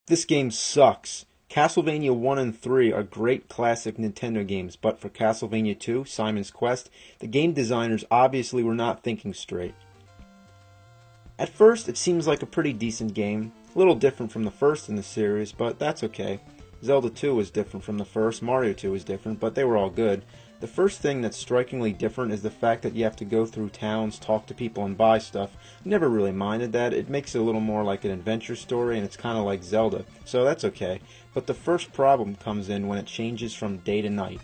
This game sucks. Castlevania 1 and 3 are great classic Nintendo games, but for Castlevania 2, Simon's Quest, the game designers obviously were not thinking straight. At first, it seems like a pretty decent game, a little different from the first in the series, but that's okay. Zelda 2 was different from the first, Mario 2 was different, but they were all good. The first thing that's strikingly different is the fact that you have to go through towns, talk to people, and buy stuff. Never really minded that. It makes it a little more like an adventure story, and it's kind of like Zelda, so that's okay. But the first problem comes in when it changes from day to night.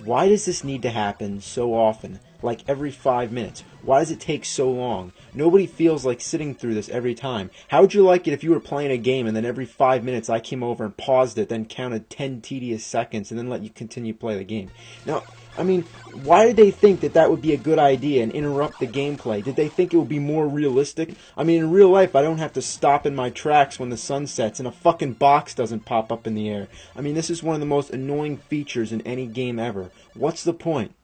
Why does this need to happen so often? Like every 5 minutes? Why does it take so long? Nobody feels like sitting through this every time. How would you like it if you were playing a game and then every 5 minutes I came over and paused it, then counted 10 tedious seconds and then let you continue to play the game? Now, why did they think that that would be a good idea and interrupt the gameplay? Did they think it would be more realistic? In real life, I don't have to stop in my tracks when the sun sets and a fucking box doesn't pop up in the air. This is one of the most annoying features in any game ever. What's the point?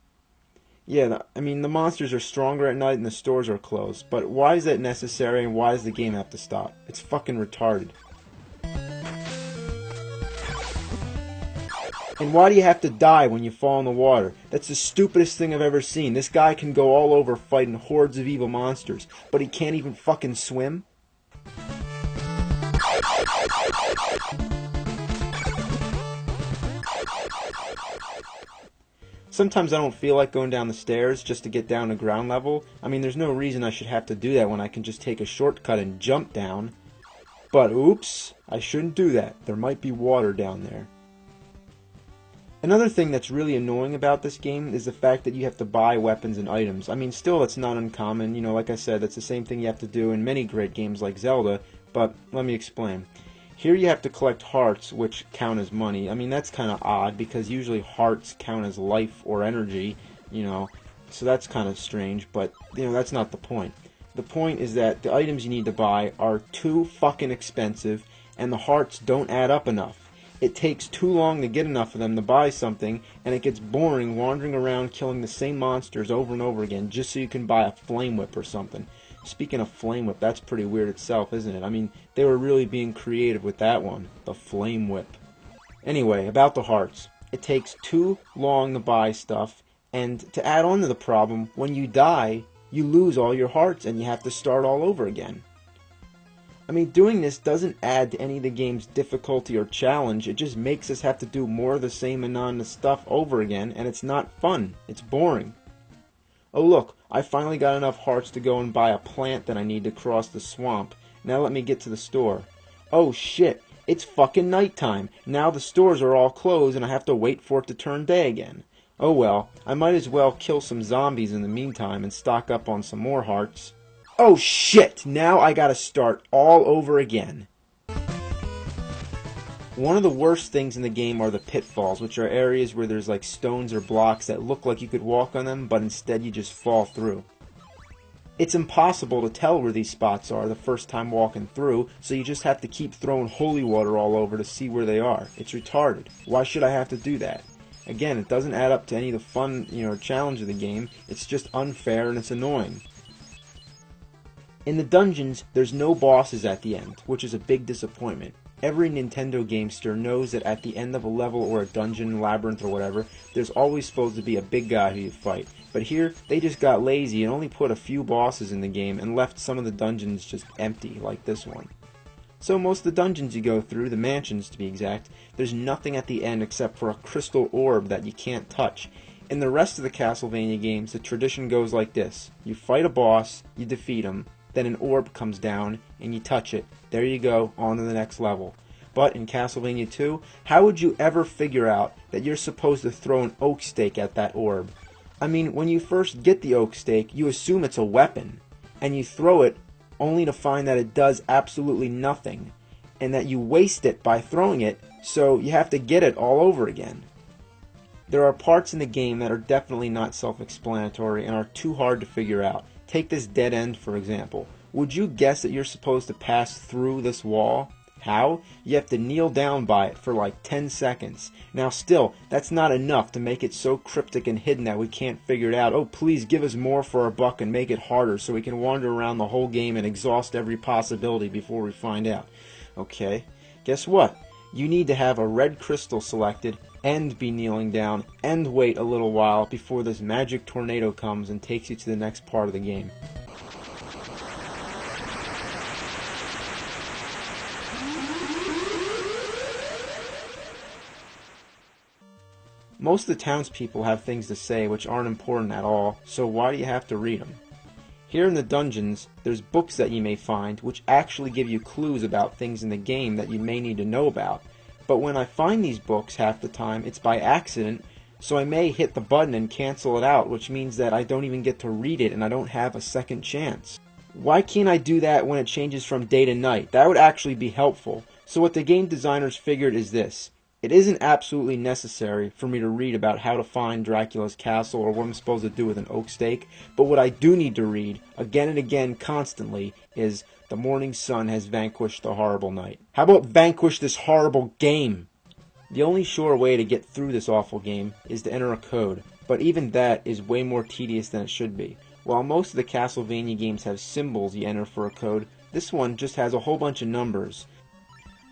Yeah, the monsters are stronger at night and the stores are closed, but why is that necessary and why does the game have to stop? It's fucking retarded. And why do you have to die when you fall in the water? That's the stupidest thing I've ever seen. This guy can go all over fighting hordes of evil monsters, but he can't even fucking swim? Sometimes I don't feel like going down the stairs just to get down to ground level. There's no reason I should have to do that when I can just take a shortcut and jump down. But oops, I shouldn't do that. There might be water down there. Another thing that's really annoying about this game is the fact that you have to buy weapons and items. Still, that's not uncommon. Like I said, that's the same thing you have to do in many great games like Zelda, but let me explain. Here you have to collect hearts, which count as money. That's kind of odd, because usually hearts count as life or energy, so that's kind of strange, but, that's not the point. The point is that the items you need to buy are too fucking expensive, and the hearts don't add up enough. It takes too long to get enough of them to buy something, and it gets boring wandering around killing the same monsters over and over again just so you can buy a flame whip or something. Speaking of flame whip, that's pretty weird itself, isn't it? They were really being creative with that one, the flame whip. Anyway, about the hearts. It takes too long to buy stuff, and to add on to the problem, when you die, you lose all your hearts and you have to start all over again. Doing this doesn't add to any of the game's difficulty or challenge, it just makes us have to do more of the same monotonous stuff over again, and it's not fun, it's boring. Oh look, I finally got enough hearts to go and buy a plant that I need to cross the swamp. Now let me get to the store. Oh shit, it's fucking nighttime. Now the stores are all closed and I have to wait for it to turn day again. Oh well, I might as well kill some zombies in the meantime and stock up on some more hearts. Oh shit, now I gotta start all over again. One of the worst things in the game are the pitfalls, which are areas where there's like stones or blocks that look like you could walk on them, but instead you just fall through. It's impossible to tell where these spots are the first time walking through, so you just have to keep throwing holy water all over to see where they are. It's retarded. Why should I have to do that? Again, it doesn't add up to any of the fun, challenge of the game. It's just unfair and it's annoying. In the dungeons, there's no bosses at the end, which is a big disappointment. Every Nintendo gamester knows that at the end of a level or a dungeon, labyrinth or whatever, there's always supposed to be a big guy who you fight. But here, they just got lazy and only put a few bosses in the game and left some of the dungeons just empty, like this one. So most of the dungeons you go through, the mansions to be exact, there's nothing at the end except for a crystal orb that you can't touch. In the rest of the Castlevania games, the tradition goes like this. You fight a boss, you defeat him, then an orb comes down, and you touch it. There you go, on to the next level. But in Castlevania 2, how would you ever figure out that you're supposed to throw an oak stake at that orb? When you first get the oak stake, you assume it's a weapon, and you throw it only to find that it does absolutely nothing, and that you waste it by throwing it, so you have to get it all over again. There are parts in the game that are definitely not self-explanatory and are too hard to figure out. Take this dead end, for example. Would you guess that you're supposed to pass through this wall? How? You have to kneel down by it for like 10 seconds. Now still, that's not enough to make it so cryptic and hidden that we can't figure it out. Oh, please give us more for our buck and make it harder so we can wander around the whole game and exhaust every possibility before we find out. Okay, guess what? You need to have a red crystal selected and be kneeling down and wait a little while before this magic tornado comes and takes you to the next part of the game. Most of the townspeople have things to say which aren't important at all, so why do you have to read them? Here in the dungeons, there's books that you may find which actually give you clues about things in the game that you may need to know about. But when I find these books half the time, it's by accident, so I may hit the button and cancel it out, which means that I don't even get to read it and I don't have a second chance. Why can't I do that when it changes from day to night? That would actually be helpful. So what the game designers figured is this. It isn't absolutely necessary for me to read about how to find Dracula's castle or what I'm supposed to do with an oak stake, but what I do need to read, again and again, constantly, is the morning sun has vanquished the horrible night. How about vanquish this horrible game? The only sure way to get through this awful game is to enter a code, but even that is way more tedious than it should be. While most of the Castlevania games have symbols you enter for a code, this one just has a whole bunch of numbers.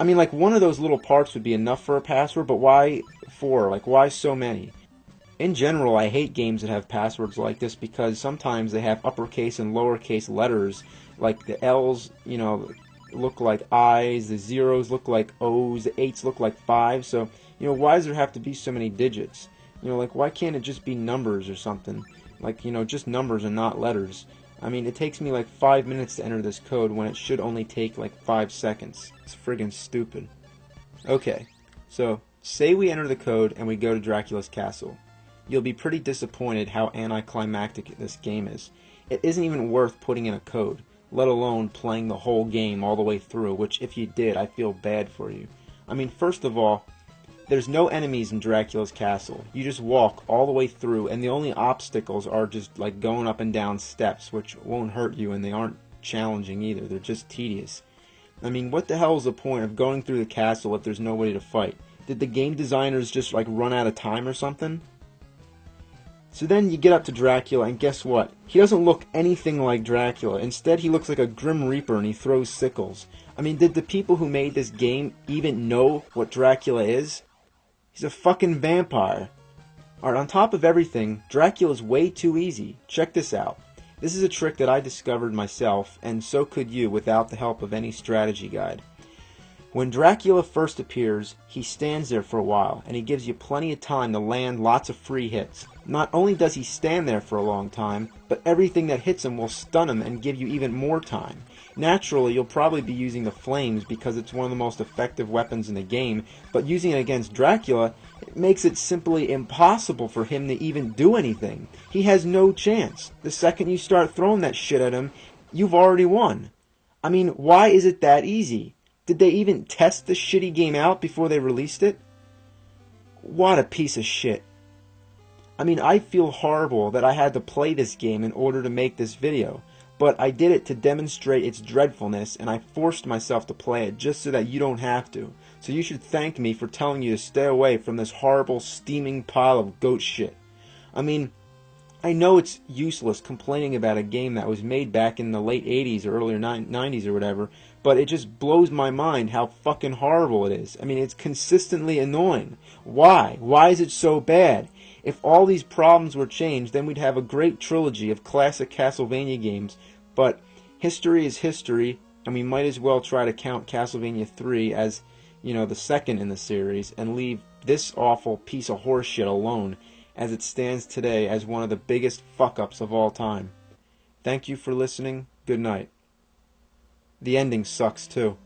I mean, like, one of those little parts would be enough for a password, but why 4? Like, why so many? In general, I hate games that have passwords like this because sometimes they have uppercase and lowercase letters. Like, the L's, you know, look like I's, the zeros look like O's, the 8's look like 5's. So, you know, why does there have to be so many digits? You know, like, why can't it just be numbers or something? Like, you know, just numbers and not letters. I mean, it takes me like 5 minutes to enter this code when it should only take like 5 seconds. It's friggin' stupid. Okay, so say we enter the code and we go to Dracula's castle. You'll be pretty disappointed how anticlimactic this game is. It isn't even worth putting in a code, let alone playing the whole game all the way through, which if you did, I feel bad for you. I mean, first of all, there's no enemies in Dracula's castle. You just walk all the way through, and the only obstacles are just like going up and down steps, which won't hurt you, and they aren't challenging either. They're just tedious. I mean, what the hell is the point of going through the castle if there's nobody to fight? Did the game designers just like run out of time or something? So then you get up to Dracula, and guess what? He doesn't look anything like Dracula. Instead, he looks like a Grim Reaper, and he throws sickles. I mean, did the people who made this game even know what Dracula is? He's a fucking vampire. Alright, on top of everything, Dracula's way too easy. Check this out. This is a trick that I discovered myself, and so could you without the help of any strategy guide. When Dracula first appears, he stands there for a while, and he gives you plenty of time to land lots of free hits. Not only does he stand there for a long time, but everything that hits him will stun him and give you even more time. Naturally, you'll probably be using the flames because it's one of the most effective weapons in the game, but using it against Dracula, it makes it simply impossible for him to even do anything. He has no chance. The second you start throwing that shit at him, you've already won. I mean, why is it that easy? Did they even test the shitty game out before they released it? What a piece of shit. I mean, I feel horrible that I had to play this game in order to make this video. But I did it to demonstrate its dreadfulness, and I forced myself to play it just so that you don't have to. So you should thank me for telling you to stay away from this horrible, steaming pile of goat shit. I mean, I know it's useless complaining about a game that was made back in the late 80s or earlier 90s or whatever, but it just blows my mind how fucking horrible it is. I mean, it's consistently annoying. Why? Why is it so bad? If all these problems were changed, then we'd have a great trilogy of classic Castlevania games, but history is history, and we might as well try to count Castlevania 3 as, you know, the second in the series, and leave this awful piece of horseshit alone, as it stands today as one of the biggest fuck-ups of all time. Thank you for listening. Good night. The ending sucks, too.